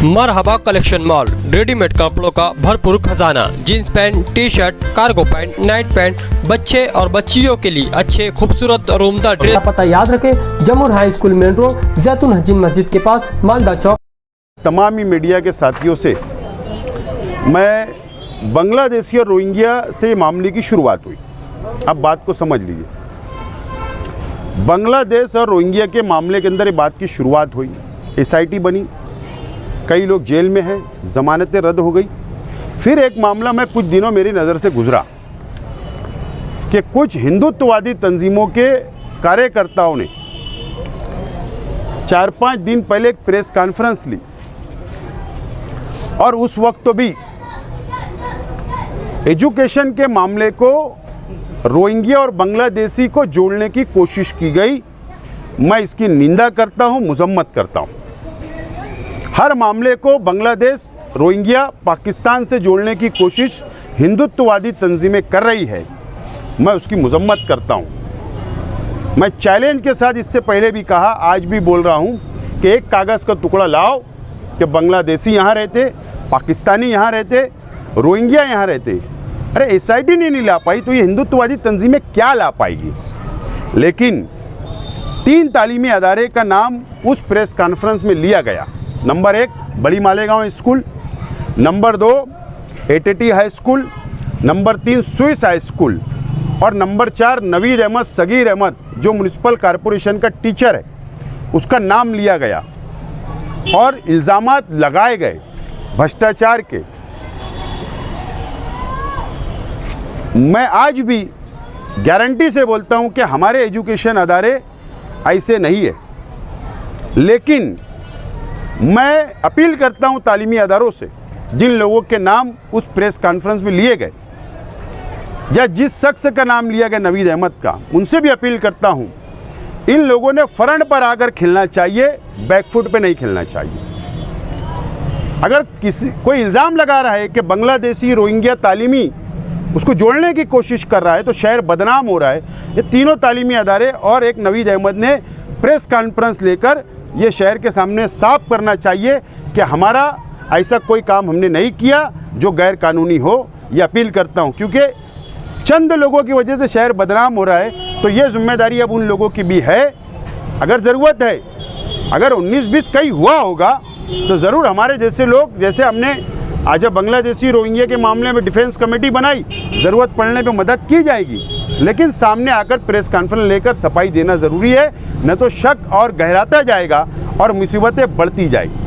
मरहबा collection mall, readymade कपड़ों का भरपूर खजाना। Jeans pant, T shirt, cargo pant, night pant, बच्चे और बच्चियों के लिए अच्छे खूबसूरत और उम्दा ड्रेस। पता याद रखें, जमुर हाई स्कूल मेन रोड, जैतून हजीन मस्जिद के पास, मालदा चौक। तमाम ही मीडिया के साथियों से मैं बांग्लादेशी और रोहिंग्या से मामले की शुरुआत हुई। अब बात को समझ लीजिए, बांग्लादेश और रोहिंग्या के मामले के अंदर ये बात की शुरुआत हुई, SIT बनी, कई लोग जेल में हैं, ज़मानतें रद्द हो गई। फिर एक मामला में कुछ दिनों मेरी नज़र से गुजरा कि कुछ हिंदुत्ववादी तंजीमों के कार्यकर्ताओं ने 4-5 दिन पहले एक प्रेस कॉन्फ्रेंस ली और उस वक्त तो भी एजुकेशन के मामले को रोहिंग्या और बांग्लादेशी को जोड़ने की कोशिश की गई। मैं इसकी निंदा करता हूं, मजम्मत करता हूं। हर मामले को बांग्लादेश, रोहिंग्या, पाकिस्तान से जोड़ने की कोशिश हिंदुत्ववादी तंजीमें कर रही है, मैं उसकी मजम्मत करता हूं। मैं चैलेंज के साथ इससे पहले भी कहा, आज भी बोल रहा हूं कि एक कागज़ का टुकड़ा लाओ कि बांग्लादेशी यहाँ रहते, पाकिस्तानी यहाँ रहते, रोहिंग्या यहाँ रहते। अरे SIT नहीं ला पाई तो ये हिंदुत्ववादी तंजीमें क्या ला पाएगी। लेकिन 3 तालीमी अदारे का नाम उस प्रेस कॉन्फ्रेंस में लिया गया। नंबर 1 बड़ी Malegaon school, number 2 ATT high school, number 3 Swiss high school और नंबर 4 नवीद अहमद सगीर अहमद जो म्यूनिसिपल कॉरपोरेशन का टीचर है, उसका नाम लिया गया और इल्ज़ामात लगाए गए भ्रष्टाचार के। मैं आज भी गारंटी से बोलता हूं कि हमारे एजुकेशन अदारे ऐसे नहीं है। लेकिन मैं अपील करता हूं तालीमी अदारों से, जिन लोगों के नाम उस प्रेस कॉन्फ्रेंस में लिए गए या जिस शख्स का नाम लिया गया नवीद अहमद का, उनसे भी अपील करता हूं, इन लोगों ने फ्रंट पर आकर खेलना चाहिए, बैकफुट पे नहीं खेलना चाहिए। अगर कोई इल्ज़ाम लगा रहा है कि बांग्लादेशी, रोहिंग्या तालीमी उसको जोड़ने की कोशिश कर रहा है तो शहर बदनाम हो रहा है। ये तीनों तालीमी अदारे और एक नवीद अहमद ने प्रेस कॉन्फ्रेंस लेकर ये शहर के सामने साफ करना चाहिए कि हमारा ऐसा कोई काम हमने नहीं किया जो गैर कानूनी हो। ये अपील करता हूँ, क्योंकि चंद लोगों की वजह से शहर बदनाम हो रहा है, तो ये जिम्मेदारी अब उन लोगों की भी है। अगर ज़रूरत है, अगर 19-20 कहीं हुआ होगा तो ज़रूर हमारे जैसे लोग, जैसे हमने आज बांग्लादेशी, रोहिंग्या के मामले में डिफेंस कमेटी बनाई, ज़रूरत पड़ने पे मदद की जाएगी। लेकिन सामने आकर प्रेस कॉन्फ्रेंस लेकर सफाई देना ज़रूरी है, न तो शक और गहराता जाएगा और मुसीबतें बढ़ती जाएगी।